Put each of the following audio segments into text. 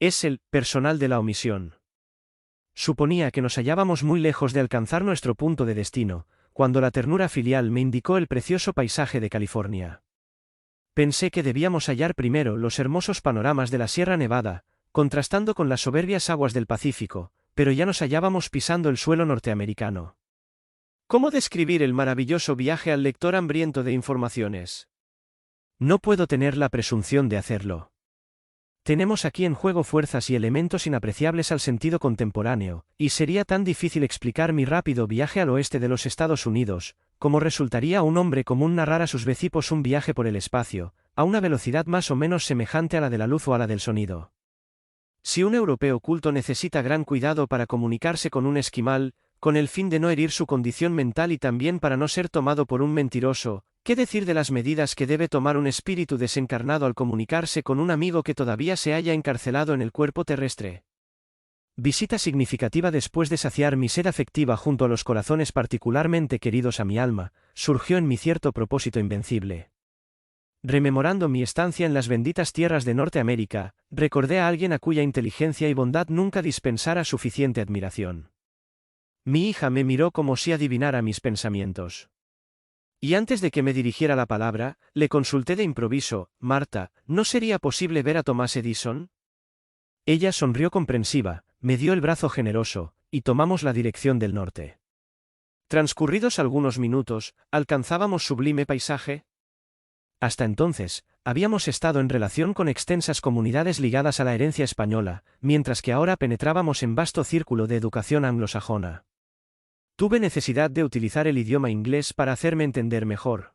Es el personal de la omisión. Suponía que nos hallábamos muy lejos de alcanzar nuestro punto de destino, cuando la ternura filial me indicó el precioso paisaje de California. Pensé que debíamos hallar primero los hermosos panoramas de la Sierra Nevada, contrastando con las soberbias aguas del Pacífico, pero ya nos hallábamos pisando el suelo norteamericano. ¿Cómo describir el maravilloso viaje al lector hambriento de informaciones? No puedo tener la presunción de hacerlo. Tenemos aquí en juego fuerzas y elementos inapreciables al sentido contemporáneo, y sería tan difícil explicar mi rápido viaje al oeste de los Estados Unidos, como resultaría a un hombre común narrar a sus vecinos un viaje por el espacio, a una velocidad más o menos semejante a la de la luz o a la del sonido. Si un europeo culto necesita gran cuidado para comunicarse con un esquimal, con el fin de no herir su condición mental y también para no ser tomado por un mentiroso, ¿qué decir de las medidas que debe tomar un espíritu desencarnado al comunicarse con un amigo que todavía se halla encarcelado en el cuerpo terrestre? Visita significativa después de saciar mi sed afectiva junto a los corazones particularmente queridos a mi alma, surgió en mí cierto propósito invencible. Rememorando mi estancia en las benditas tierras de Norteamérica, recordé a alguien a cuya inteligencia y bondad nunca dispensara suficiente admiración. Mi hija me miró como si adivinara mis pensamientos. Y antes de que me dirigiera la palabra, le consulté de improviso: Marta, ¿no sería posible ver a Thomas Edison? Ella sonrió comprensiva, me dio el brazo generoso, y tomamos la dirección del norte. Transcurridos algunos minutos, ¿alcanzábamos sublime paisaje? Hasta entonces, habíamos estado en relación con extensas comunidades ligadas a la herencia española, mientras que ahora penetrábamos en vasto círculo de educación anglosajona. Tuve necesidad de utilizar el idioma inglés para hacerme entender mejor.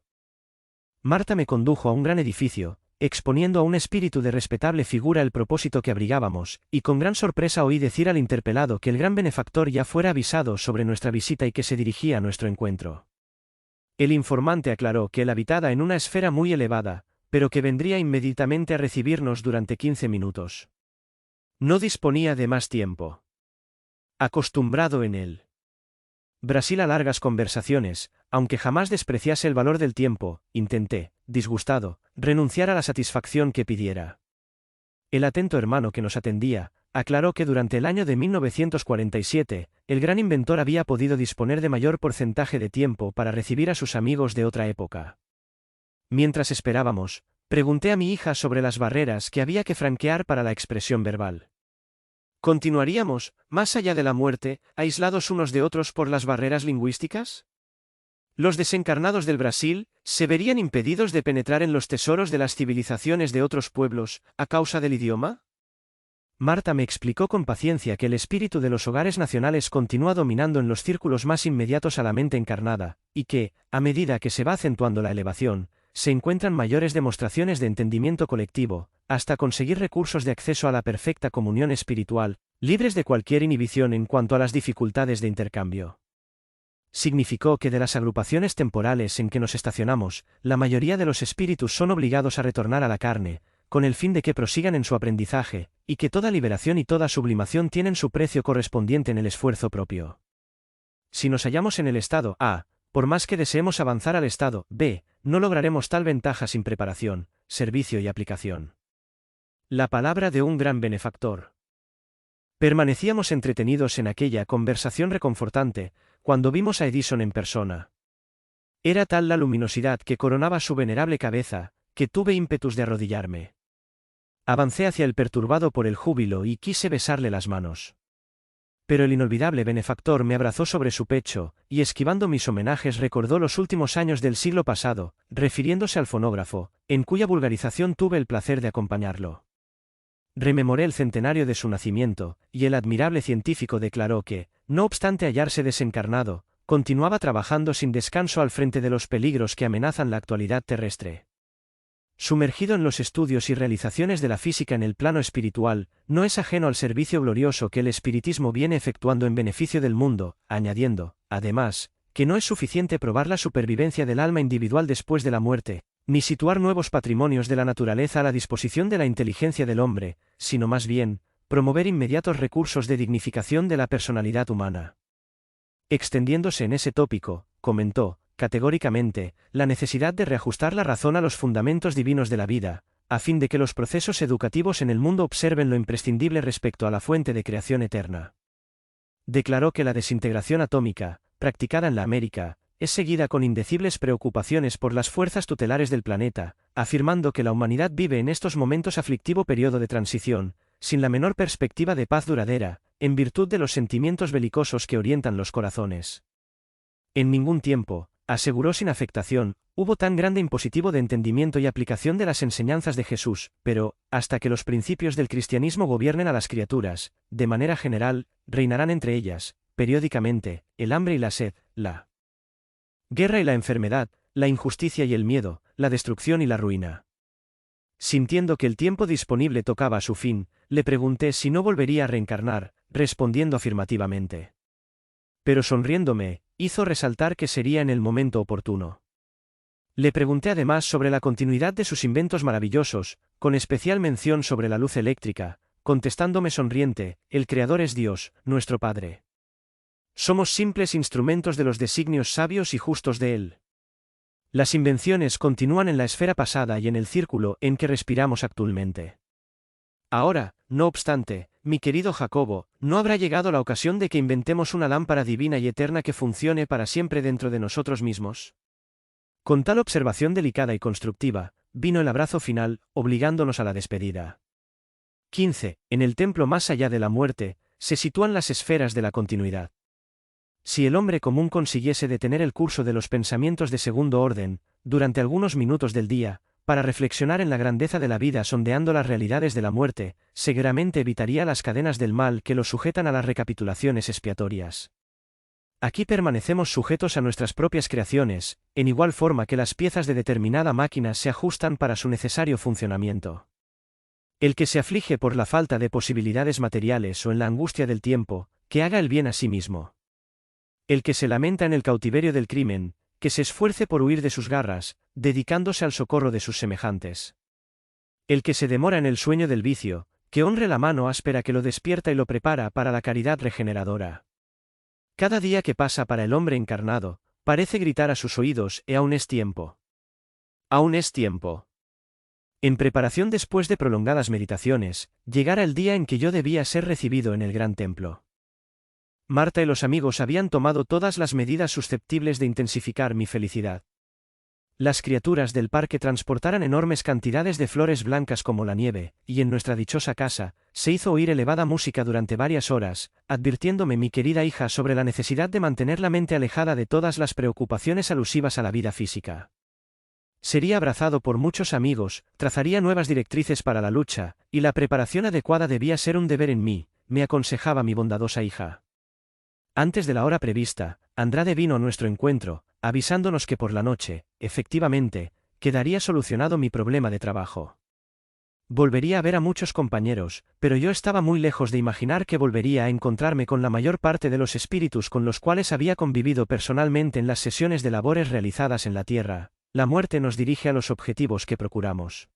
Marta me condujo a un gran edificio, exponiendo a un espíritu de respetable figura el propósito que abrigábamos, y con gran sorpresa oí decir al interpelado que el gran benefactor ya fuera avisado sobre nuestra visita y que se dirigía a nuestro encuentro. El informante aclaró que él habitaba en una esfera muy elevada, pero que vendría inmediatamente a recibirnos durante 15 minutos. No disponía de más tiempo. Acostumbrado en él Brasil a largas conversaciones, aunque jamás despreciase el valor del tiempo, intenté, disgustado, renunciar a la satisfacción que pidiera. El atento hermano que nos atendía, aclaró que durante el año de 1947, el gran inventor había podido disponer de mayor porcentaje de tiempo para recibir a sus amigos de otra época. Mientras esperábamos, pregunté a mi hija sobre las barreras que había que franquear para la expresión verbal. ¿Continuaríamos, más allá de la muerte, aislados unos de otros por las barreras lingüísticas? ¿Los desencarnados del Brasil se verían impedidos de penetrar en los tesoros de las civilizaciones de otros pueblos, a causa del idioma? Marta me explicó con paciencia que el espíritu de los hogares nacionales continúa dominando en los círculos más inmediatos a la mente encarnada, y que, a medida que se va acentuando la elevación, se encuentran mayores demostraciones de entendimiento colectivo, hasta conseguir recursos de acceso a la perfecta comunión espiritual, libres de cualquier inhibición en cuanto a las dificultades de intercambio. Significó que de las agrupaciones temporales en que nos estacionamos, la mayoría de los espíritus son obligados a retornar a la carne, con el fin de que prosigan en su aprendizaje, y que toda liberación y toda sublimación tienen su precio correspondiente en el esfuerzo propio. Si nos hallamos en el estado A, por más que deseemos avanzar al estado B, no lograremos tal ventaja sin preparación, servicio y aplicación. La palabra de un gran benefactor. Permanecíamos entretenidos en aquella conversación reconfortante, cuando vimos a Edison en persona. Era tal la luminosidad que coronaba su venerable cabeza, que tuve ímpetus de arrodillarme. Avancé hacia el perturbado por el júbilo y quise besarle las manos. Pero el inolvidable benefactor me abrazó sobre su pecho, y esquivando mis homenajes recordó los últimos años del siglo pasado, refiriéndose al fonógrafo, en cuya vulgarización tuve el placer de acompañarlo. Rememoré el centenario de su nacimiento, y el admirable científico declaró que, no obstante hallarse desencarnado, continuaba trabajando sin descanso al frente de los peligros que amenazan la actualidad terrestre. Sumergido en los estudios y realizaciones de la física en el plano espiritual, no es ajeno al servicio glorioso que el espiritismo viene efectuando en beneficio del mundo, añadiendo, además, que no es suficiente probar la supervivencia del alma individual después de la muerte, ni situar nuevos patrimonios de la naturaleza a la disposición de la inteligencia del hombre, sino más bien, promover inmediatos recursos de dignificación de la personalidad humana. Extendiéndose en ese tópico, comentó, categóricamente, la necesidad de reajustar la razón a los fundamentos divinos de la vida, a fin de que los procesos educativos en el mundo observen lo imprescindible respecto a la fuente de creación eterna. Declaró que la desintegración atómica, practicada en la América, es seguida con indecibles preocupaciones por las fuerzas tutelares del planeta, afirmando que la humanidad vive en estos momentos aflictivo periodo de transición, sin la menor perspectiva de paz duradera, en virtud de los sentimientos belicosos que orientan los corazones. En ningún tiempo, aseguró sin afectación, hubo tan grande impositivo de entendimiento y aplicación de las enseñanzas de Jesús, pero, hasta que los principios del cristianismo gobiernen a las criaturas, de manera general, reinarán entre ellas, periódicamente, el hambre y la sed, la guerra y la enfermedad, la injusticia y el miedo, la destrucción y la ruina. Sintiendo que el tiempo disponible tocaba a su fin, le pregunté si no volvería a reencarnar, respondiendo afirmativamente. Pero sonriéndome, hizo resaltar que sería en el momento oportuno. Le pregunté además sobre la continuidad de sus inventos maravillosos, con especial mención sobre la luz eléctrica, contestándome sonriente, el Creador es Dios, nuestro Padre. Somos simples instrumentos de los designios sabios y justos de Él. Las invenciones continúan en la esfera pasada y en el círculo en que respiramos actualmente. Ahora, no obstante, mi querido Jacobo, ¿no habrá llegado la ocasión de que inventemos una lámpara divina y eterna que funcione para siempre dentro de nosotros mismos? Con tal observación delicada y constructiva, vino el abrazo final, obligándonos a la despedida. 15. En el templo más allá de la muerte, se sitúan las esferas de la continuidad. Si el hombre común consiguiese detener el curso de los pensamientos de segundo orden, durante algunos minutos del día, para reflexionar en la grandeza de la vida sondeando las realidades de la muerte, seguramente evitaría las cadenas del mal que lo sujetan a las recapitulaciones expiatorias. Aquí permanecemos sujetos a nuestras propias creaciones, en igual forma que las piezas de determinada máquina se ajustan para su necesario funcionamiento. El que se aflige por la falta de posibilidades materiales o en la angustia del tiempo, que haga el bien a sí mismo. El que se lamenta en el cautiverio del crimen, que se esfuerce por huir de sus garras, dedicándose al socorro de sus semejantes. El que se demora en el sueño del vicio, que honre la mano áspera que lo despierta y lo prepara para la caridad regeneradora. Cada día que pasa para el hombre encarnado, parece gritar a sus oídos, aún es tiempo. Aún es tiempo. En preparación después de prolongadas meditaciones, llegara el día en que yo debía ser recibido en el gran templo. Marta y los amigos habían tomado todas las medidas susceptibles de intensificar mi felicidad. Las criaturas del parque transportaran enormes cantidades de flores blancas como la nieve, y en nuestra dichosa casa, se hizo oír elevada música durante varias horas, advirtiéndome mi querida hija sobre la necesidad de mantener la mente alejada de todas las preocupaciones alusivas a la vida física. Sería abrazado por muchos amigos, trazaría nuevas directrices para la lucha, y la preparación adecuada debía ser un deber en mí, me aconsejaba mi bondadosa hija. Antes de la hora prevista, Andrade vino a nuestro encuentro, avisándonos que por la noche, efectivamente, quedaría solucionado mi problema de trabajo. Volvería a ver a muchos compañeros, pero yo estaba muy lejos de imaginar que volvería a encontrarme con la mayor parte de los espíritus con los cuales había convivido personalmente en las sesiones de labores realizadas en la tierra. La muerte nos dirige a los objetivos que procuramos.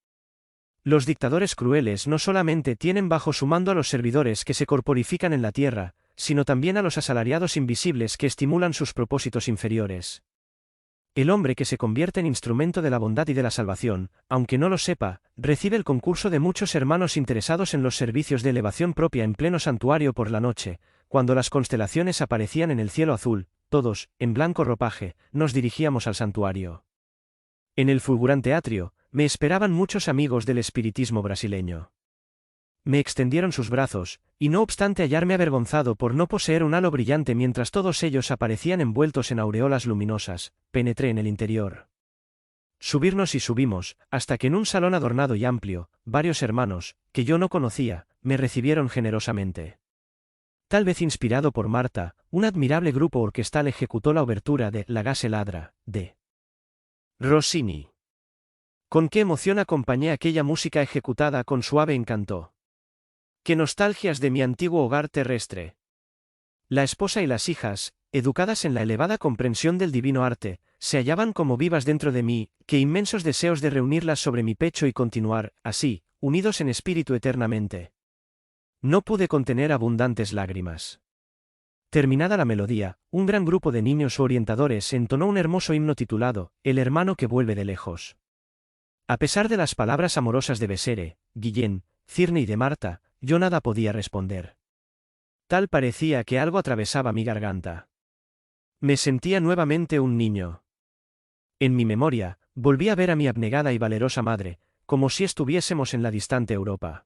Los dictadores crueles no solamente tienen bajo su mando a los servidores que se corporifican en la tierra, sino también a los asalariados invisibles que estimulan sus propósitos inferiores. El hombre que se convierte en instrumento de la bondad y de la salvación, aunque no lo sepa, recibe el concurso de muchos hermanos interesados en los servicios de elevación propia en pleno santuario por la noche, cuando las constelaciones aparecían en el cielo azul, todos, en blanco ropaje, nos dirigíamos al santuario. En el fulgurante atrio, me esperaban muchos amigos del espiritismo brasileño. Me extendieron sus brazos, y no obstante hallarme avergonzado por no poseer un halo brillante mientras todos ellos aparecían envueltos en aureolas luminosas, penetré en el interior. Subirnos y subimos, hasta que en un salón adornado y amplio, varios hermanos, que yo no conocía, me recibieron generosamente. Tal vez inspirado por Marta, un admirable grupo orquestal ejecutó la obertura de La Gase Ladra, de Rossini. Con qué emoción acompañé aquella música ejecutada con suave encanto. ¡Qué nostalgias de mi antiguo hogar terrestre! La esposa y las hijas, educadas en la elevada comprensión del divino arte, se hallaban como vivas dentro de mí, qué inmensos deseos de reunirlas sobre mi pecho y continuar, así, unidos en espíritu eternamente. No pude contener abundantes lágrimas. Terminada la melodía, un gran grupo de niños orientadores entonó un hermoso himno titulado, El hermano que vuelve de lejos. A pesar de las palabras amorosas de Besere, Guillén, Cirne y de Marta, yo nada podía responder. Tal parecía que algo atravesaba mi garganta. Me sentía nuevamente un niño. En mi memoria, volví a ver a mi abnegada y valerosa madre, como si estuviésemos en la distante Europa.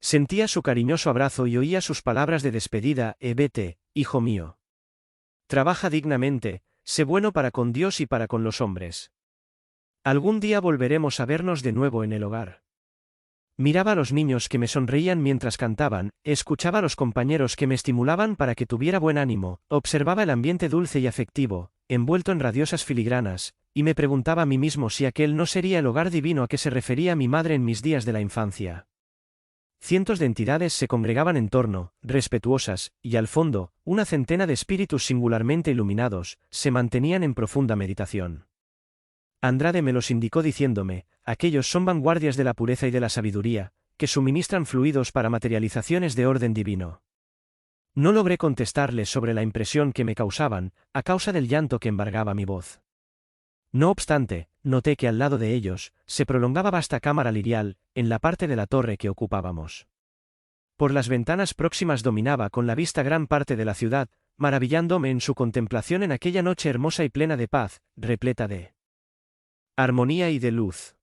Sentía su cariñoso abrazo y oía sus palabras de despedida: vete, hijo mío. Trabaja dignamente, sé bueno para con Dios y para con los hombres. Algún día volveremos a vernos de nuevo en el hogar. Miraba a los niños que me sonreían mientras cantaban, escuchaba a los compañeros que me estimulaban para que tuviera buen ánimo, observaba el ambiente dulce y afectivo, envuelto en radiosas filigranas, y me preguntaba a mí mismo si aquel no sería el hogar divino a que se refería mi madre en mis días de la infancia. Cientos de entidades se congregaban en torno, respetuosas, y al fondo, una centena de espíritus singularmente iluminados, se mantenían en profunda meditación. Andrade me los indicó diciéndome: aquellos son vanguardias de la pureza y de la sabiduría, que suministran fluidos para materializaciones de orden divino. No logré contestarles sobre la impresión que me causaban, a causa del llanto que embargaba mi voz. No obstante, noté que al lado de ellos, se prolongaba vasta cámara lirial, en la parte de la torre que ocupábamos. Por las ventanas próximas dominaba con la vista gran parte de la ciudad, maravillándome en su contemplación en aquella noche hermosa y plena de paz, repleta de armonía y de luz.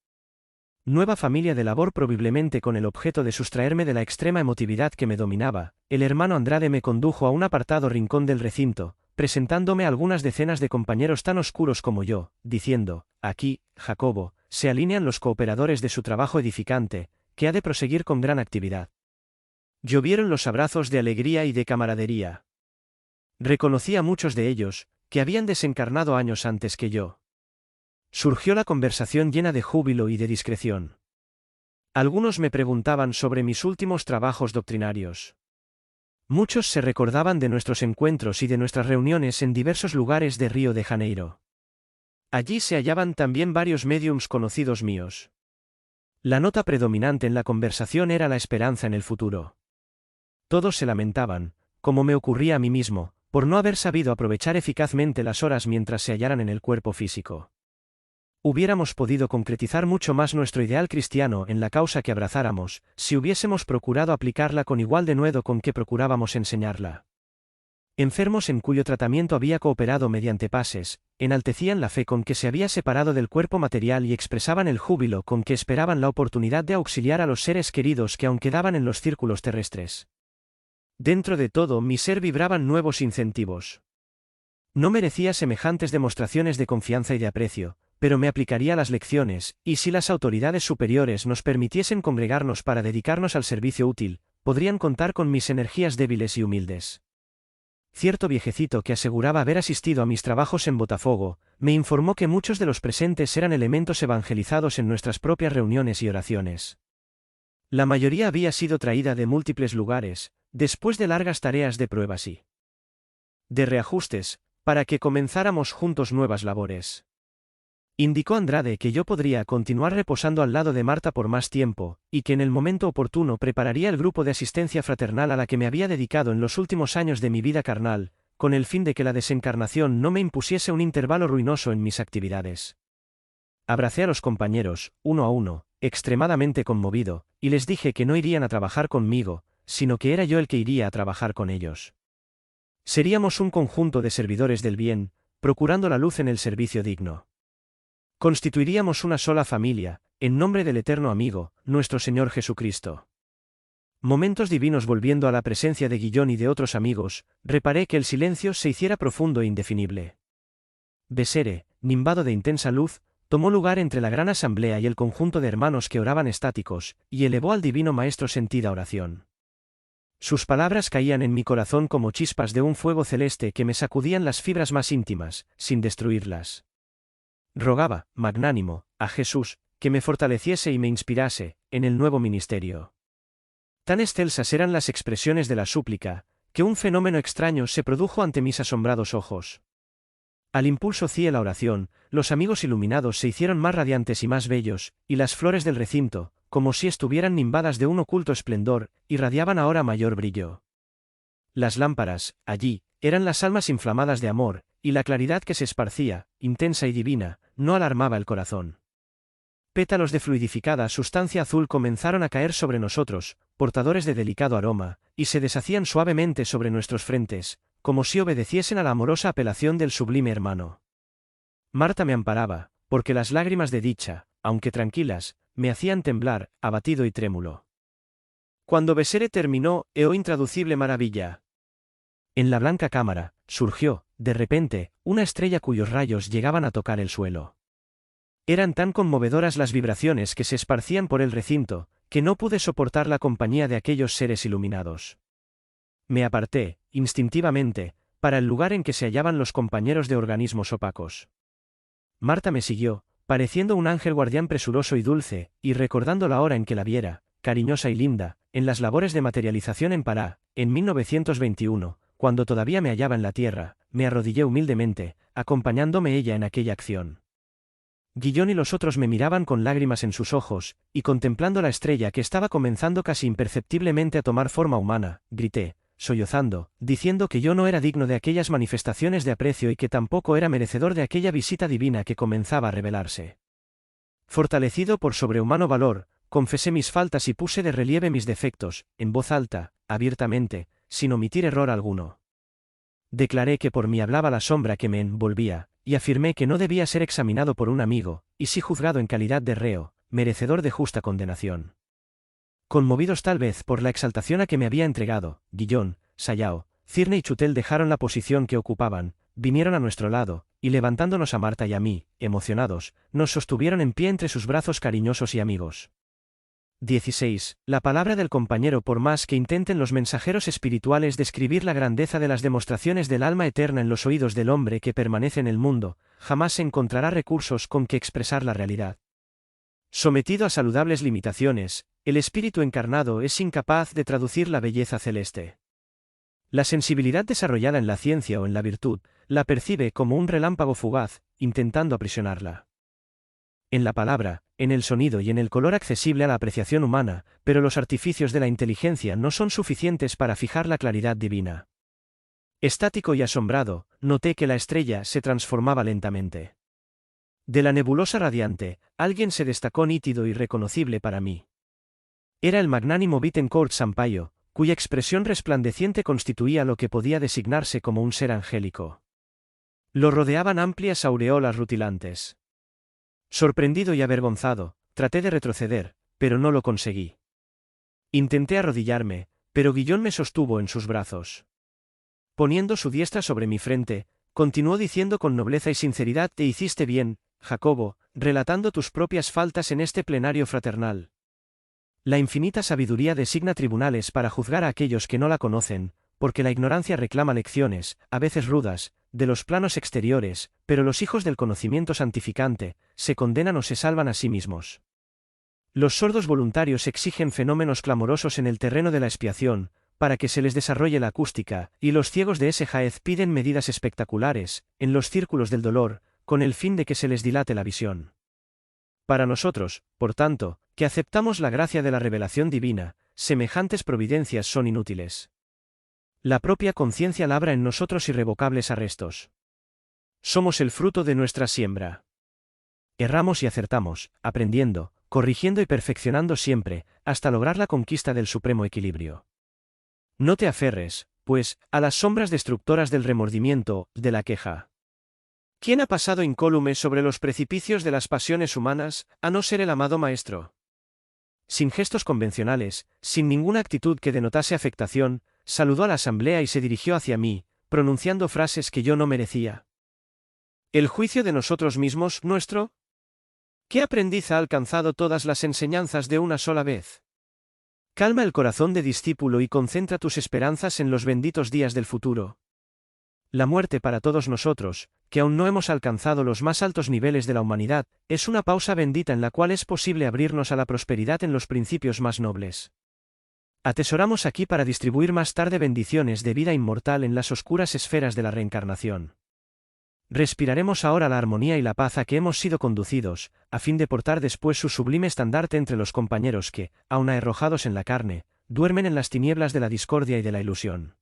Nueva familia de labor, probablemente con el objeto de sustraerme de la extrema emotividad que me dominaba. El hermano Andrade me condujo a un apartado rincón del recinto, presentándome a algunas decenas de compañeros tan oscuros como yo, diciendo: aquí, Jacobo, se alinean los cooperadores de su trabajo edificante, que ha de proseguir con gran actividad. Llovieron los abrazos de alegría y de camaradería. Reconocí a muchos de ellos, que habían desencarnado años antes que yo. Surgió la conversación llena de júbilo y de discreción. Algunos me preguntaban sobre mis últimos trabajos doctrinarios. Muchos se recordaban de nuestros encuentros y de nuestras reuniones en diversos lugares de Río de Janeiro. Allí se hallaban también varios médiums conocidos míos. La nota predominante en la conversación era la esperanza en el futuro. Todos se lamentaban, como me ocurría a mí mismo, por no haber sabido aprovechar eficazmente las horas mientras se hallaran en el cuerpo físico. Hubiéramos podido concretizar mucho más nuestro ideal cristiano en la causa que abrazáramos, si hubiésemos procurado aplicarla con igual denuedo con que procurábamos enseñarla. Enfermos en cuyo tratamiento había cooperado mediante pases, enaltecían la fe con que se había separado del cuerpo material y expresaban el júbilo con que esperaban la oportunidad de auxiliar a los seres queridos que aún quedaban en los círculos terrestres. Dentro de todo mi ser vibraban nuevos incentivos. No merecía semejantes demostraciones de confianza y de aprecio, pero me aplicaría las lecciones, y si las autoridades superiores nos permitiesen congregarnos para dedicarnos al servicio útil, podrían contar con mis energías débiles y humildes. Cierto viejecito que aseguraba haber asistido a mis trabajos en Botafogo, me informó que muchos de los presentes eran elementos evangelizados en nuestras propias reuniones y oraciones. La mayoría había sido traída de múltiples lugares, después de largas tareas de pruebas y de reajustes, para que comenzáramos juntos nuevas labores. Indicó Andrade que yo podría continuar reposando al lado de Marta por más tiempo, y que en el momento oportuno prepararía el grupo de asistencia fraternal a la que me había dedicado en los últimos años de mi vida carnal, con el fin de que la desencarnación no me impusiese un intervalo ruinoso en mis actividades. Abracé a los compañeros, uno a uno, extremadamente conmovido, y les dije que no irían a trabajar conmigo, sino que era yo el que iría a trabajar con ellos. Seríamos un conjunto de servidores del bien, procurando la luz en el servicio digno. Constituiríamos una sola familia, en nombre del eterno amigo, nuestro Señor Jesucristo. Momentos divinos. Volviendo a la presencia de Guillón y de otros amigos, reparé que el silencio se hiciera profundo e indefinible. Besere, nimbado de intensa luz, tomó lugar entre la gran asamblea y el conjunto de hermanos que oraban estáticos, y elevó al divino maestro sentida oración. Sus palabras caían en mi corazón como chispas de un fuego celeste que me sacudían las fibras más íntimas, sin destruirlas. Rogaba, magnánimo, a Jesús, que me fortaleciese y me inspirase, en el nuevo ministerio. Tan excelsas eran las expresiones de la súplica, que un fenómeno extraño se produjo ante mis asombrados ojos. Al impulso cía la oración, los amigos iluminados se hicieron más radiantes y más bellos, y las flores del recinto, como si estuvieran nimbadas de un oculto esplendor, irradiaban ahora mayor brillo. Las lámparas, allí, eran las almas inflamadas de amor, y la claridad que se esparcía, intensa y divina, no alarmaba el corazón. Pétalos de fluidificada sustancia azul comenzaron a caer sobre nosotros, portadores de delicado aroma, y se deshacían suavemente sobre nuestros frentes, como si obedeciesen a la amorosa apelación del sublime hermano. Marta me amparaba, porque las lágrimas de dicha, aunque tranquilas, me hacían temblar, abatido y trémulo. Cuando Besere terminó, oh intraducible maravilla. En la blanca cámara, surgió, de repente, una estrella cuyos rayos llegaban a tocar el suelo. Eran tan conmovedoras las vibraciones que se esparcían por el recinto, que no pude soportar la compañía de aquellos seres iluminados. Me aparté, instintivamente, para el lugar en que se hallaban los compañeros de organismos opacos. Marta me siguió, pareciendo un ángel guardián presuroso y dulce, y recordando la hora en que la viera, cariñosa y linda, en las labores de materialización en Pará, en 1921, cuando todavía me hallaba en la tierra, me arrodillé humildemente, acompañándome ella en aquella acción. Guillón y los otros me miraban con lágrimas en sus ojos, y contemplando la estrella que estaba comenzando casi imperceptiblemente a tomar forma humana, grité, sollozando, diciendo que yo no era digno de aquellas manifestaciones de aprecio y que tampoco era merecedor de aquella visita divina que comenzaba a revelarse. Fortalecido por sobrehumano valor, confesé mis faltas y puse de relieve mis defectos, en voz alta, abiertamente, sin omitir error alguno. Declaré que por mí hablaba la sombra que me envolvía, y afirmé que no debía ser examinado por un amigo, y sí juzgado en calidad de reo, merecedor de justa condenación. Conmovidos tal vez por la exaltación a que me había entregado, Guillón, Sayao, Cirne y Chutel dejaron la posición que ocupaban, vinieron a nuestro lado, y levantándonos a Marta y a mí, emocionados, nos sostuvieron en pie entre sus brazos cariñosos y amigos. 16. La palabra del compañero. Por más que intenten los mensajeros espirituales describir la grandeza de las demostraciones del alma eterna en los oídos del hombre que permanece en el mundo, jamás se encontrará recursos con que expresar la realidad. Sometido a saludables limitaciones, el espíritu encarnado es incapaz de traducir la belleza celeste. La sensibilidad desarrollada en la ciencia o en la virtud, la percibe como un relámpago fugaz, intentando aprisionarla. En la palabra, en el sonido y en el color accesible a la apreciación humana, pero los artificios de la inteligencia no son suficientes para fijar la claridad divina. Estático y asombrado, noté que la estrella se transformaba lentamente. De la nebulosa radiante, alguien se destacó nítido y reconocible para mí. Era el magnánimo Bittencourt Sampaio, cuya expresión resplandeciente constituía lo que podía designarse como un ser angélico. Lo rodeaban amplias aureolas rutilantes. Sorprendido y avergonzado, traté de retroceder, pero no lo conseguí. Intenté arrodillarme, pero Guillón me sostuvo en sus brazos. Poniendo su diestra sobre mi frente, continuó diciendo con nobleza y sinceridad: «Te hiciste bien, Jacobo, relatando tus propias faltas en este plenario fraternal. La infinita sabiduría designa tribunales para juzgar a aquellos que no la conocen, porque la ignorancia reclama lecciones, a veces rudas, de los planos exteriores, pero los hijos del conocimiento santificante, se condenan o se salvan a sí mismos. Los sordos voluntarios exigen fenómenos clamorosos en el terreno de la expiación, para que se les desarrolle la acústica, y los ciegos de ese jaez piden medidas espectaculares, en los círculos del dolor, con el fin de que se les dilate la visión. Para nosotros, por tanto, que aceptamos la gracia de la revelación divina, semejantes providencias son inútiles. La propia conciencia labra en nosotros irrevocables arrestos. Somos el fruto de nuestra siembra. Erramos y acertamos, aprendiendo, corrigiendo y perfeccionando siempre, hasta lograr la conquista del supremo equilibrio. No te aferres, pues, a las sombras destructoras del remordimiento, de la queja. ¿Quién ha pasado incólume sobre los precipicios de las pasiones humanas, a no ser el amado Maestro? Sin gestos convencionales, sin ninguna actitud que denotase afectación, saludó a la asamblea y se dirigió hacia mí, pronunciando frases que yo no merecía. ¿El juicio de nosotros mismos, nuestro? ¿Qué aprendiz ha alcanzado todas las enseñanzas de una sola vez? Calma el corazón de discípulo y concentra tus esperanzas en los benditos días del futuro. La muerte para todos nosotros, que aún no hemos alcanzado los más altos niveles de la humanidad, es una pausa bendita en la cual es posible abrirnos a la prosperidad en los principios más nobles. Atesoramos aquí para distribuir más tarde bendiciones de vida inmortal en las oscuras esferas de la reencarnación. Respiraremos ahora la armonía y la paz a que hemos sido conducidos, a fin de portar después su sublime estandarte entre los compañeros que, aun arrojados en la carne, duermen en las tinieblas de la discordia y de la ilusión.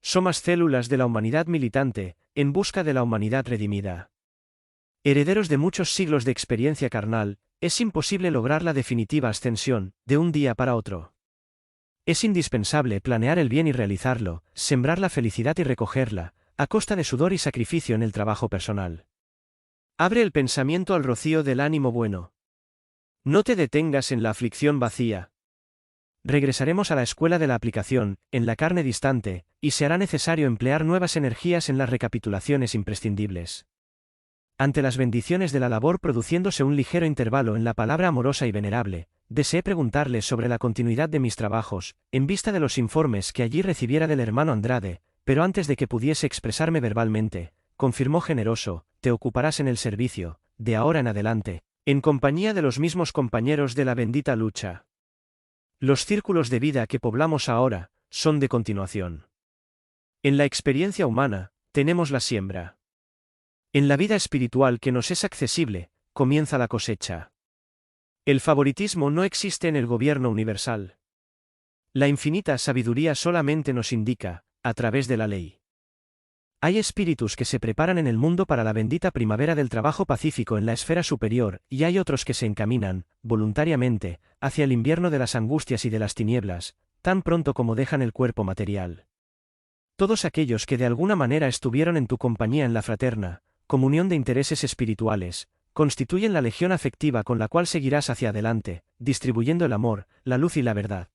Somos células de la humanidad militante, en busca de la humanidad redimida. Herederos de muchos siglos de experiencia carnal, es imposible lograr la definitiva ascensión, de un día para otro. Es indispensable planear el bien y realizarlo, sembrar la felicidad y recogerla, a costa de sudor y sacrificio en el trabajo personal. Abre el pensamiento al rocío del ánimo bueno. No te detengas en la aflicción vacía. Regresaremos a la escuela de la aplicación, en la carne distante, y se hará necesario emplear nuevas energías en las recapitulaciones imprescindibles. Ante las bendiciones de la labor produciéndose un ligero intervalo en la palabra amorosa y venerable, deseé preguntarle sobre la continuidad de mis trabajos, en vista de los informes que allí recibiera del hermano Andrade, pero antes de que pudiese expresarme verbalmente, confirmó generoso: te ocuparás en el servicio, de ahora en adelante, en compañía de los mismos compañeros de la bendita lucha. Los círculos de vida que poblamos ahora, son de continuación. En la experiencia humana, tenemos la siembra. En la vida espiritual que nos es accesible, comienza la cosecha. El favoritismo no existe en el gobierno universal. La infinita sabiduría solamente nos indica, a través de la ley. Hay espíritus que se preparan en el mundo para la bendita primavera del trabajo pacífico en la esfera superior, y hay otros que se encaminan, voluntariamente, hacia el invierno de las angustias y de las tinieblas, tan pronto como dejan el cuerpo material. Todos aquellos que de alguna manera estuvieron en tu compañía en la fraterna comunión de intereses espirituales, constituyen la legión afectiva con la cual seguirás hacia adelante, distribuyendo el amor, la luz y la verdad.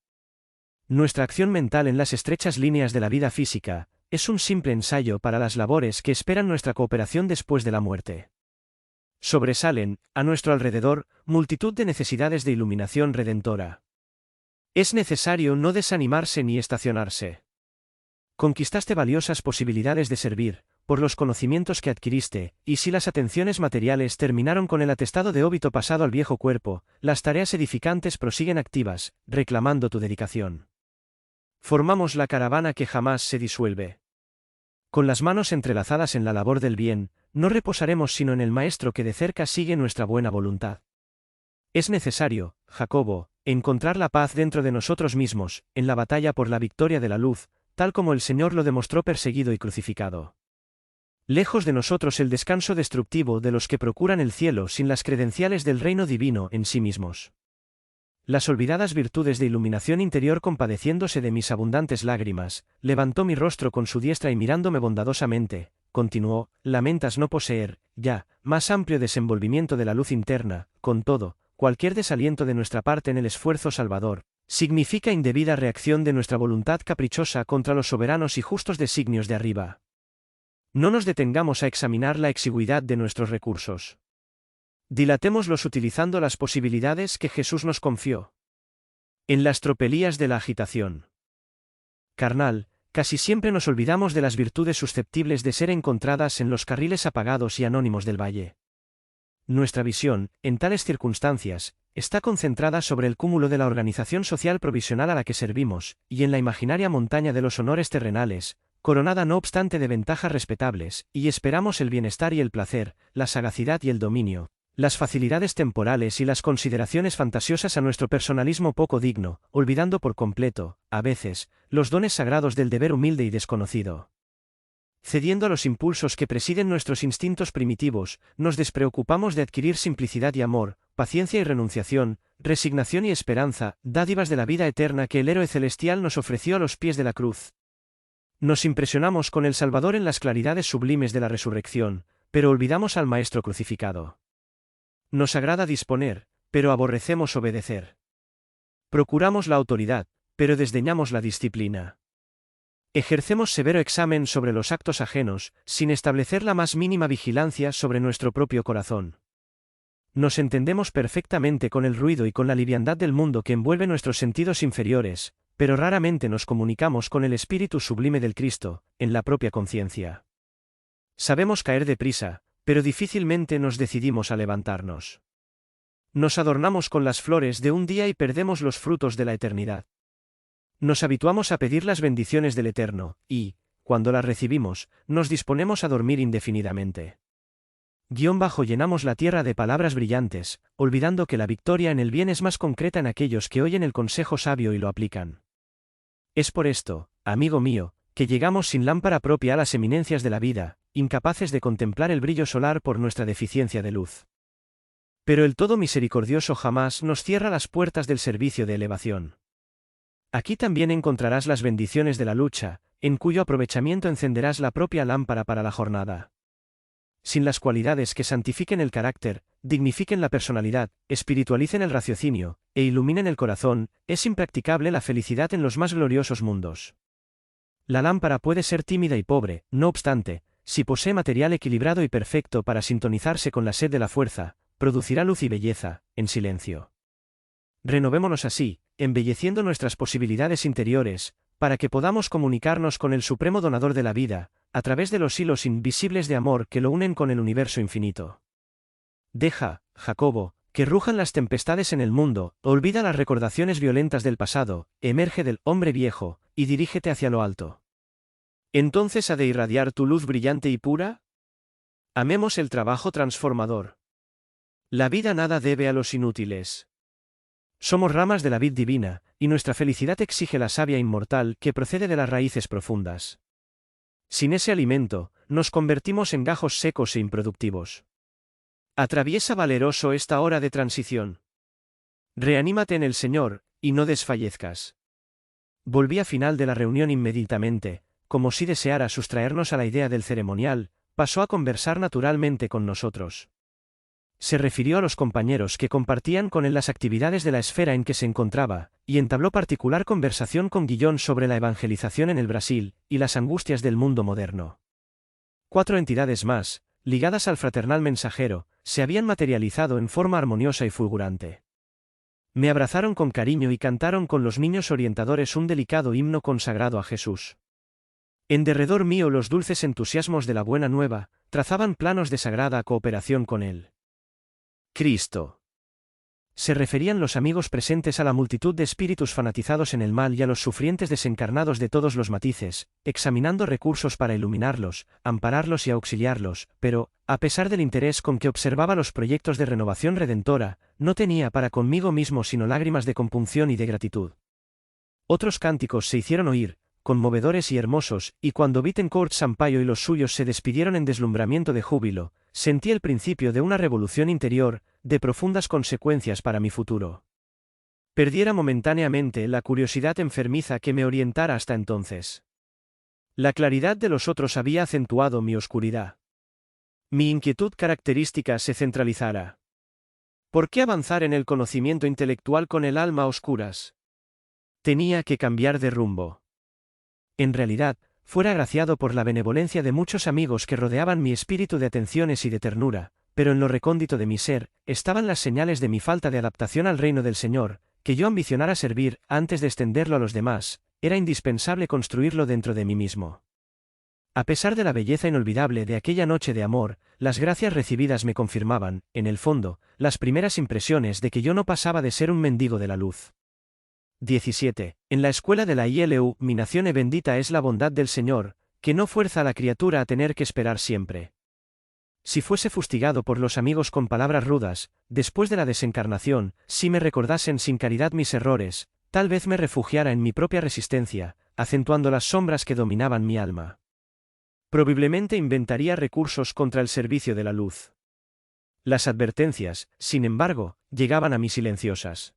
Nuestra acción mental en las estrechas líneas de la vida física, es un simple ensayo para las labores que esperan nuestra cooperación después de la muerte. Sobresalen, a nuestro alrededor, multitud de necesidades de iluminación redentora. Es necesario no desanimarse ni estacionarse. Conquistaste valiosas posibilidades de servir, por los conocimientos que adquiriste, y si las atenciones materiales terminaron con el atestado de óbito pasado al viejo cuerpo, las tareas edificantes prosiguen activas, reclamando tu dedicación. Formamos la caravana que jamás se disuelve. Con las manos entrelazadas en la labor del bien, no reposaremos sino en el Maestro que de cerca sigue nuestra buena voluntad. Es necesario, Jacobo, encontrar la paz dentro de nosotros mismos, en la batalla por la victoria de la luz, tal como el Señor lo demostró perseguido y crucificado. Lejos de nosotros el descanso destructivo de los que procuran el cielo sin las credenciales del reino divino en sí mismos. Las olvidadas virtudes de iluminación interior, compadeciéndose de mis abundantes lágrimas, levantó mi rostro con su diestra y mirándome bondadosamente, continuó: lamentas no poseer, ya, más amplio desenvolvimiento de la luz interna. Con todo, cualquier desaliento de nuestra parte en el esfuerzo salvador, significa indebida reacción de nuestra voluntad caprichosa contra los soberanos y justos designios de arriba. No nos detengamos a examinar la exigüidad de nuestros recursos. Dilatémoslos utilizando las posibilidades que Jesús nos confió. En las tropelías de la agitación carnal, casi siempre nos olvidamos de las virtudes susceptibles de ser encontradas en los carriles apagados y anónimos del valle. Nuestra visión, en tales circunstancias, está concentrada sobre el cúmulo de la organización social provisional a la que servimos, y en la imaginaria montaña de los honores terrenales, coronada no obstante de ventajas respetables, y esperamos el bienestar y el placer, la sagacidad y el dominio, las facilidades temporales y las consideraciones fantasiosas a nuestro personalismo poco digno, olvidando por completo, a veces, los dones sagrados del deber humilde y desconocido. Cediendo a los impulsos que presiden nuestros instintos primitivos, nos despreocupamos de adquirir simplicidad y amor, paciencia y renunciación, resignación y esperanza, dádivas de la vida eterna que el héroe celestial nos ofreció a los pies de la cruz. Nos impresionamos con el Salvador en las claridades sublimes de la resurrección, pero olvidamos al Maestro crucificado. Nos agrada disponer, pero aborrecemos obedecer. Procuramos la autoridad, pero desdeñamos la disciplina. Ejercemos severo examen sobre los actos ajenos, sin establecer la más mínima vigilancia sobre nuestro propio corazón. Nos entendemos perfectamente con el ruido y con la liviandad del mundo que envuelve nuestros sentidos inferiores, pero raramente nos comunicamos con el espíritu sublime del Cristo, en la propia conciencia. Sabemos caer deprisa, pero difícilmente nos decidimos a levantarnos. Nos adornamos con las flores de un día y perdemos los frutos de la eternidad. Nos habituamos a pedir las bendiciones del Eterno, y, cuando las recibimos, nos disponemos a dormir indefinidamente. Llenamos la tierra de palabras brillantes, olvidando que la victoria en el bien es más concreta en aquellos que oyen el consejo sabio y lo aplican. Es por esto, amigo mío, que llegamos sin lámpara propia a las eminencias de la vida, incapaces de contemplar el brillo solar por nuestra deficiencia de luz. Pero el Todo Misericordioso jamás nos cierra las puertas del servicio de elevación. Aquí también encontrarás las bendiciones de la lucha, en cuyo aprovechamiento encenderás la propia lámpara para la jornada. Sin las cualidades que santifiquen el carácter, dignifiquen la personalidad, espiritualicen el raciocinio, e iluminen el corazón, es impracticable la felicidad en los más gloriosos mundos. La lámpara puede ser tímida y pobre, no obstante, si posee material equilibrado y perfecto para sintonizarse con la sed de la fuerza, producirá luz y belleza, en silencio. Renovémonos así, embelleciendo nuestras posibilidades interiores, para que podamos comunicarnos con el supremo donador de la vida, a través de los hilos invisibles de amor que lo unen con el universo infinito. Deja, Jacobo, que rujan las tempestades en el mundo, olvida las recordaciones violentas del pasado, emerge del hombre viejo, y dirígete hacia lo alto. ¿Entonces ha de irradiar tu luz brillante y pura? Amemos el trabajo transformador. La vida nada debe a los inútiles. Somos ramas de la vid divina, y nuestra felicidad exige la savia inmortal que procede de las raíces profundas. Sin ese alimento, nos convertimos en gajos secos e improductivos. Atraviesa valeroso esta hora de transición. Reanímate en el Señor, y no desfallezcas. Volví a final de la reunión inmediatamente, como si deseara sustraernos a la idea del ceremonial, pasó a conversar naturalmente con nosotros. Se refirió a los compañeros que compartían con él las actividades de la esfera en que se encontraba, y entabló particular conversación con Guillón sobre la evangelización en el Brasil, y las angustias del mundo moderno. 4 entidades más, ligadas al fraternal mensajero, se habían materializado en forma armoniosa y fulgurante. Me abrazaron con cariño y cantaron con los niños orientadores un delicado himno consagrado a Jesús. En derredor mío los dulces entusiasmos de la buena nueva, trazaban planos de sagrada cooperación con él. Cristo. Se referían los amigos presentes a la multitud de espíritus fanatizados en el mal y a los sufrientes desencarnados de todos los matices, examinando recursos para iluminarlos, ampararlos y auxiliarlos, pero, a pesar del interés con que observaba los proyectos de renovación redentora, no tenía para conmigo mismo sino lágrimas de compunción y de gratitud. Otros cánticos se hicieron oír, conmovedores y hermosos, y cuando Bittencourt Sampaio y los suyos se despidieron en deslumbramiento de júbilo, sentí el principio de una revolución interior, de profundas consecuencias para mi futuro. Perdiera momentáneamente la curiosidad enfermiza que me orientara hasta entonces. La claridad de los otros había acentuado mi oscuridad. Mi inquietud característica se centralizara. ¿Por qué avanzar en el conocimiento intelectual con el alma a oscuras? Tenía que cambiar de rumbo. En realidad, fuera agraciado por la benevolencia de muchos amigos que rodeaban mi espíritu de atenciones y de ternura, pero en lo recóndito de mi ser, estaban las señales de mi falta de adaptación al reino del Señor, que yo ambicionara servir, antes de extenderlo a los demás, era indispensable construirlo dentro de mí mismo. A pesar de la belleza inolvidable de aquella noche de amor, las gracias recibidas me confirmaban, en el fondo, las primeras impresiones de que yo no pasaba de ser un mendigo de la luz. 17. En la escuela de la ILU, mi nación bendita es la bondad del Señor, que no fuerza a la criatura a tener que esperar siempre. Si fuese fustigado por los amigos con palabras rudas, después de la desencarnación, si me recordasen sin caridad mis errores, tal vez me refugiara en mi propia resistencia, acentuando las sombras que dominaban mi alma. Probablemente inventaría recursos contra el servicio de la luz. Las advertencias, sin embargo, llegaban a mí silenciosas.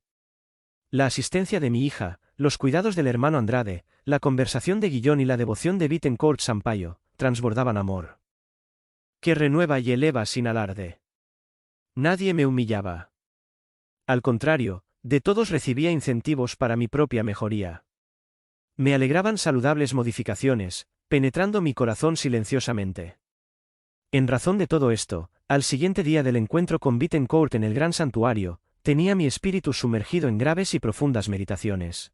La asistencia de mi hija, los cuidados del hermano Andrade, la conversación de Guillón y la devoción de Bittencourt Sampaio, transbordaban amor. Que renueva y eleva sin alarde. Nadie me humillaba. Al contrario, de todos recibía incentivos para mi propia mejoría. Me alegraban saludables modificaciones, penetrando mi corazón silenciosamente. En razón de todo esto, al siguiente día del encuentro con Bittencourt en el gran santuario, tenía mi espíritu sumergido en graves y profundas meditaciones.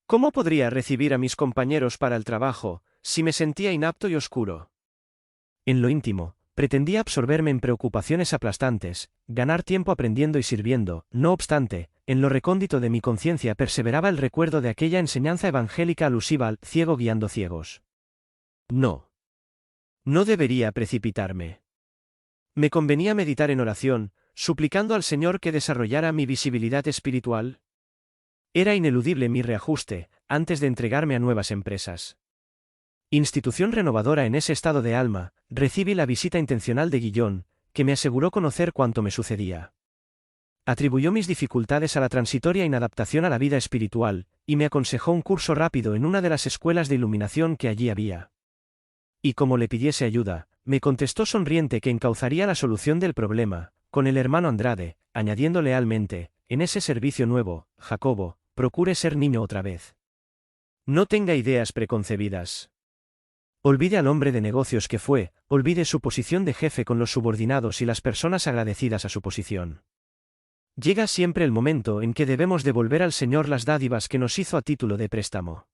¿Cómo podría recibir a mis compañeros para el trabajo, si me sentía inapto y oscuro? En lo íntimo, pretendía absorberme en preocupaciones aplastantes, ganar tiempo aprendiendo y sirviendo, no obstante, en lo recóndito de mi conciencia perseveraba el recuerdo de aquella enseñanza evangélica alusiva al ciego guiando ciegos. No. No debería precipitarme. Me convenía meditar en oración, suplicando al Señor que desarrollara mi visibilidad espiritual. Era ineludible mi reajuste, antes de entregarme a nuevas empresas. Institución renovadora en ese estado de alma, recibí la visita intencional de Guillón, que me aseguró conocer cuanto me sucedía. Atribuyó mis dificultades a la transitoria inadaptación a la vida espiritual, y me aconsejó un curso rápido en una de las escuelas de iluminación que allí había. Y como le pidiese ayuda, me contestó sonriente que encauzaría la solución del problema, con el hermano Andrade, añadiendo lealmente, en ese servicio nuevo, Jacobo, procure ser niño otra vez. No tenga ideas preconcebidas. Olvide al hombre de negocios que fue, olvide su posición de jefe con los subordinados y las personas agradecidas a su posición. Llega siempre el momento en que debemos devolver al Señor las dádivas que nos hizo a título de préstamo.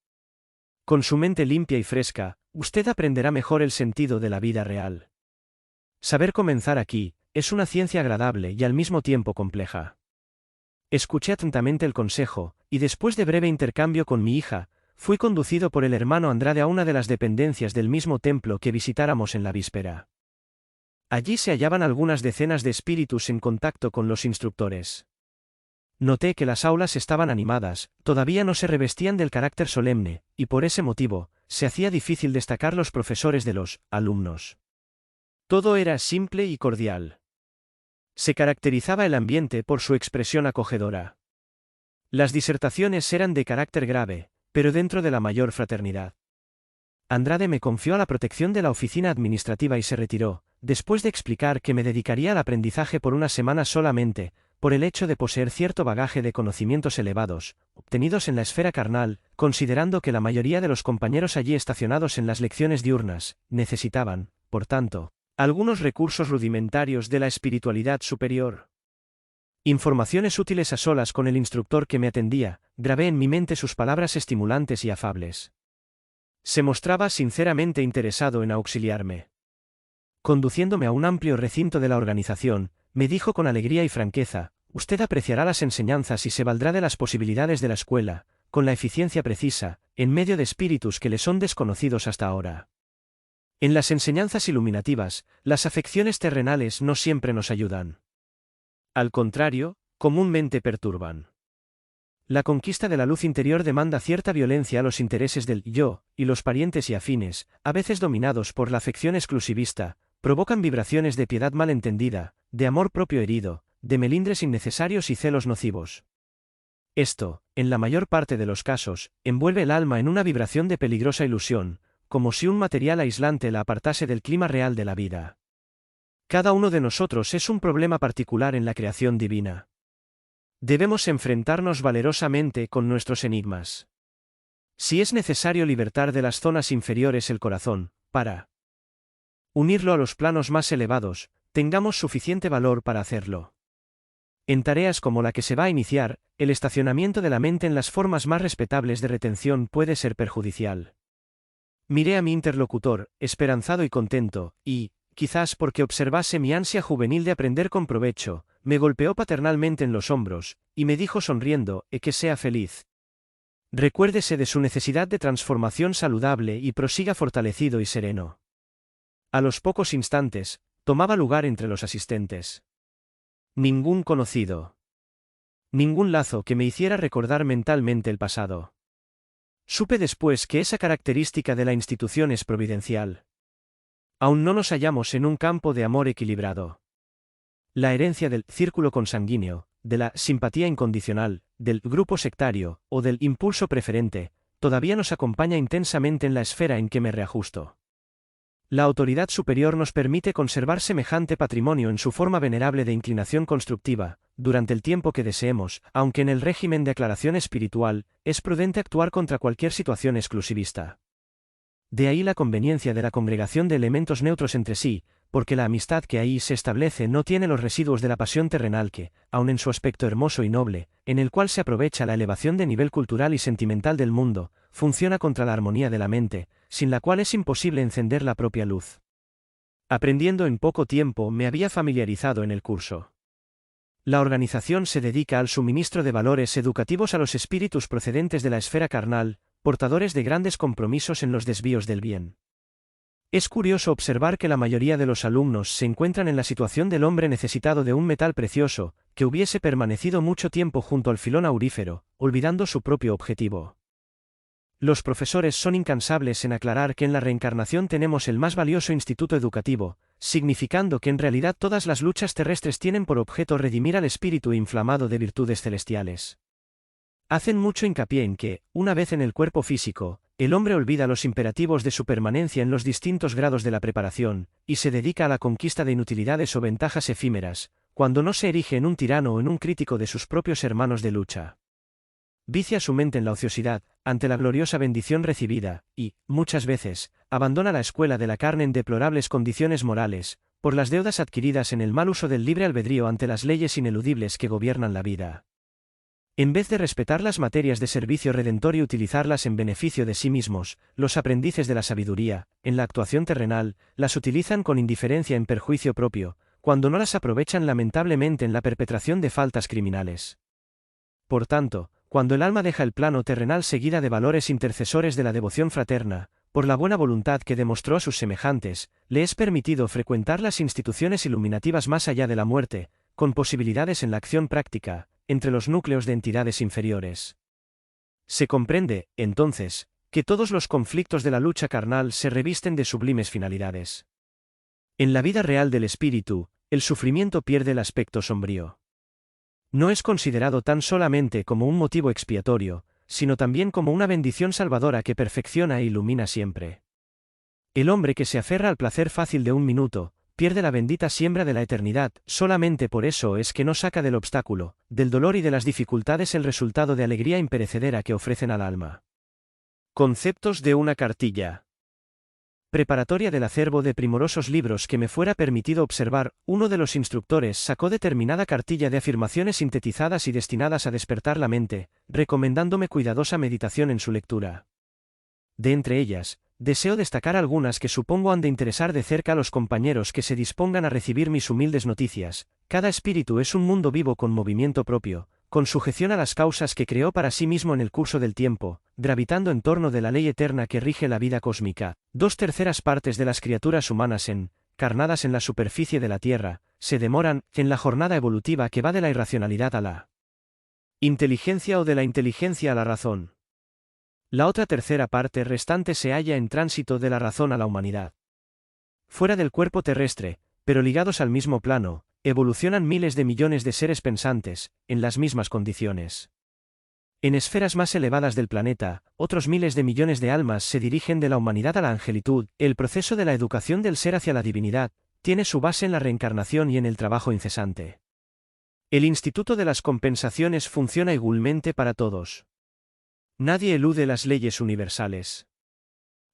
Con su mente limpia y fresca, usted aprenderá mejor el sentido de la vida real. Saber comenzar aquí, es una ciencia agradable y al mismo tiempo compleja. Escuché atentamente el consejo, y después de breve intercambio con mi hija, fui conducido por el hermano Andrade a una de las dependencias del mismo templo que visitáramos en la víspera. Allí se hallaban algunas decenas de espíritus en contacto con los instructores. Noté que las aulas estaban animadas, todavía no se revestían del carácter solemne, y por ese motivo, se hacía difícil destacar los profesores de los alumnos. Todo era simple y cordial. Se caracterizaba el ambiente por su expresión acogedora. Las disertaciones eran de carácter grave, pero dentro de la mayor fraternidad. Andrade me confió a la protección de la oficina administrativa y se retiró, después de explicar que me dedicaría al aprendizaje por una semana solamente, por el hecho de poseer cierto bagaje de conocimientos elevados, obtenidos en la esfera carnal, considerando que la mayoría de los compañeros allí estacionados en las lecciones diurnas, necesitaban, por tanto, algunos recursos rudimentarios de la espiritualidad superior. Informaciones útiles a solas con el instructor que me atendía, grabé en mi mente sus palabras estimulantes y afables. Se mostraba sinceramente interesado en auxiliarme. Conduciéndome a un amplio recinto de la organización, me dijo con alegría y franqueza, usted apreciará las enseñanzas y se valdrá de las posibilidades de la escuela, con la eficiencia precisa, en medio de espíritus que le son desconocidos hasta ahora. En las enseñanzas iluminativas, las afecciones terrenales no siempre nos ayudan. Al contrario, comúnmente perturban. La conquista de la luz interior demanda cierta violencia a los intereses del yo, y los parientes y afines, a veces dominados por la afección exclusivista, provocan vibraciones de piedad mal entendida, de amor propio herido, de melindres innecesarios y celos nocivos. Esto, en la mayor parte de los casos, envuelve el alma en una vibración de peligrosa ilusión, como si un material aislante la apartase del clima real de la vida. Cada uno de nosotros es un problema particular en la creación divina. Debemos enfrentarnos valerosamente con nuestros enigmas. Si es necesario libertar de las zonas inferiores el corazón, para unirlo a los planos más elevados, tengamos suficiente valor para hacerlo. En tareas como la que se va a iniciar, el estacionamiento de la mente en las formas más respetables de retención puede ser perjudicial. Miré a mi interlocutor, esperanzado y contento, y, quizás porque observase mi ansia juvenil de aprender con provecho, me golpeó paternalmente en los hombros, y me dijo sonriendo, que sea feliz. Recuérdese de su necesidad de transformación saludable y prosiga fortalecido y sereno. A los pocos instantes, tomaba lugar entre los asistentes. Ningún conocido. Ningún lazo que me hiciera recordar mentalmente el pasado. Supe después que esa característica de la institución es providencial. Aún no nos hallamos en un campo de amor equilibrado. La herencia del círculo consanguíneo, de la simpatía incondicional, del grupo sectario, o del impulso preferente, todavía nos acompaña intensamente en la esfera en que me reajusto. La autoridad superior nos permite conservar semejante patrimonio en su forma venerable de inclinación constructiva, durante el tiempo que deseemos, aunque en el régimen de aclaración espiritual, es prudente actuar contra cualquier situación exclusivista. De ahí la conveniencia de la congregación de elementos neutros entre sí, porque la amistad que ahí se establece no tiene los residuos de la pasión terrenal que, aun en su aspecto hermoso y noble, en el cual se aprovecha la elevación de nivel cultural y sentimental del mundo, funciona contra la armonía de la mente, sin la cual es imposible encender la propia luz. Aprendiendo en poco tiempo me había familiarizado en el curso. La organización se dedica al suministro de valores educativos a los espíritus procedentes de la esfera carnal, portadores de grandes compromisos en los desvíos del bien. Es curioso observar que la mayoría de los alumnos se encuentran en la situación del hombre necesitado de un metal precioso, que hubiese permanecido mucho tiempo junto al filón aurífero, olvidando su propio objetivo. Los profesores son incansables en aclarar que en la reencarnación tenemos el más valioso instituto educativo, significando que en realidad todas las luchas terrestres tienen por objeto redimir al espíritu inflamado de virtudes celestiales. Hacen mucho hincapié en que, una vez en el cuerpo físico, el hombre olvida los imperativos de su permanencia en los distintos grados de la preparación, y se dedica a la conquista de inutilidades o ventajas efímeras, cuando no se erige en un tirano o en un crítico de sus propios hermanos de lucha. Vicia su mente en la ociosidad, ante la gloriosa bendición recibida, y, muchas veces, abandona la escuela de la carne en deplorables condiciones morales, por las deudas adquiridas en el mal uso del libre albedrío ante las leyes ineludibles que gobiernan la vida. En vez de respetar las materias de servicio redentor y utilizarlas en beneficio de sí mismos, los aprendices de la sabiduría, en la actuación terrenal, las utilizan con indiferencia en perjuicio propio, cuando no las aprovechan lamentablemente en la perpetración de faltas criminales. Por tanto, cuando el alma deja el plano terrenal seguida de valores intercesores de la devoción fraterna, por la buena voluntad que demostró a sus semejantes, le es permitido frecuentar las instituciones iluminativas más allá de la muerte, con posibilidades en la acción práctica, entre los núcleos de entidades inferiores. Se comprende, entonces, que todos los conflictos de la lucha carnal se revisten de sublimes finalidades. En la vida real del espíritu, el sufrimiento pierde el aspecto sombrío. No es considerado tan solamente como un motivo expiatorio, sino también como una bendición salvadora que perfecciona e ilumina siempre. El hombre que se aferra al placer fácil de un minuto, pierde la bendita siembra de la eternidad, solamente por eso es que no saca del obstáculo, del dolor y de las dificultades el resultado de alegría imperecedera que ofrecen al alma. Conceptos de una cartilla. Preparatoria del acervo de primorosos libros que me fuera permitido observar, uno de los instructores sacó determinada cartilla de afirmaciones sintetizadas y destinadas a despertar la mente, recomendándome cuidadosa meditación en su lectura. De entre ellas, deseo destacar algunas que supongo han de interesar de cerca a los compañeros que se dispongan a recibir mis humildes noticias. Cada espíritu es un mundo vivo con movimiento propio, con sujeción a las causas que creó para sí mismo en el curso del tiempo, gravitando en torno de la ley eterna que rige la vida cósmica. 2/3 partes de las criaturas humanas encarnadas en la superficie de la Tierra, se demoran en la jornada evolutiva que va de la irracionalidad a la inteligencia o de la inteligencia a la razón. La otra tercera parte restante se halla en tránsito de la razón a la humanidad. Fuera del cuerpo terrestre, pero ligados al mismo plano, evolucionan miles de millones de seres pensantes, en las mismas condiciones. En esferas más elevadas del planeta, otros miles de millones de almas se dirigen de la humanidad a la angelitud. El proceso de la educación del ser hacia la divinidad tiene su base en la reencarnación y en el trabajo incesante. El Instituto de las Compensaciones funciona igualmente para todos. Nadie elude las leyes universales.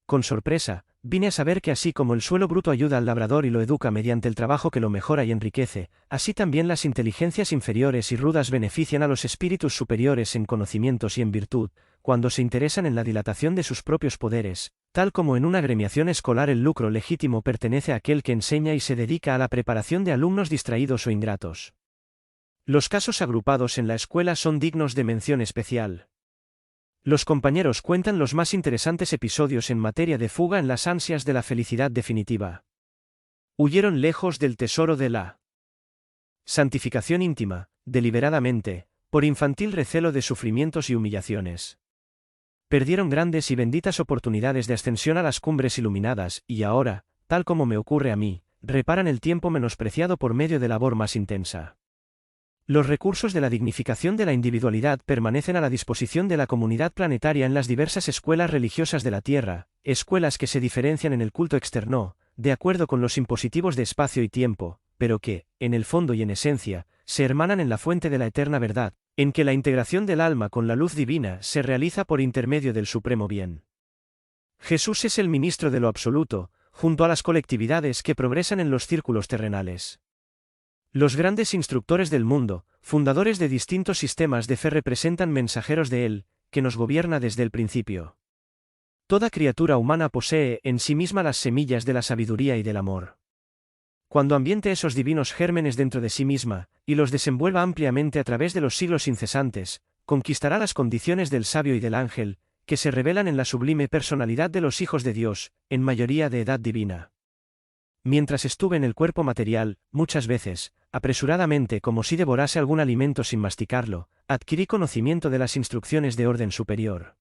Con sorpresa, vine a saber que así como el suelo bruto ayuda al labrador y lo educa mediante el trabajo que lo mejora y enriquece, así también las inteligencias inferiores y rudas benefician a los espíritus superiores en conocimientos y en virtud, cuando se interesan en la dilatación de sus propios poderes, tal como en una agremiación escolar el lucro legítimo pertenece a aquel que enseña y se dedica a la preparación de alumnos distraídos o ingratos. Los casos agrupados en la escuela son dignos de mención especial. Los compañeros cuentan los más interesantes episodios en materia de fuga en las ansias de la felicidad definitiva. Huyeron lejos del tesoro de la santificación íntima, deliberadamente, por infantil recelo de sufrimientos y humillaciones. Perdieron grandes y benditas oportunidades de ascensión a las cumbres iluminadas, y ahora, tal como me ocurre a mí, reparan el tiempo menospreciado por medio de labor más intensa. Los recursos de la dignificación de la individualidad permanecen a la disposición de la comunidad planetaria en las diversas escuelas religiosas de la Tierra, escuelas que se diferencian en el culto externo, de acuerdo con los impositivos de espacio y tiempo, pero que, en el fondo y en esencia, se hermanan en la fuente de la eterna verdad, en que la integración del alma con la luz divina se realiza por intermedio del supremo bien. Jesús es el ministro de lo absoluto, junto a las colectividades que progresan en los círculos terrenales. Los grandes instructores del mundo, fundadores de distintos sistemas de fe representan mensajeros de Él, que nos gobierna desde el principio. Toda criatura humana posee en sí misma las semillas de la sabiduría y del amor. Cuando ambiente esos divinos gérmenes dentro de sí misma, y los desenvuelva ampliamente a través de los siglos incesantes, conquistará las condiciones del sabio y del ángel, que se revelan en la sublime personalidad de los hijos de Dios, en mayoría de edad divina. Mientras estuve en el cuerpo material, muchas veces, apresuradamente como si devorase algún alimento sin masticarlo, adquirí conocimiento de las instrucciones de orden superior.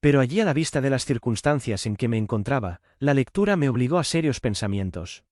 Pero allí a la vista de las circunstancias en que me encontraba, la lectura me obligó a serios pensamientos.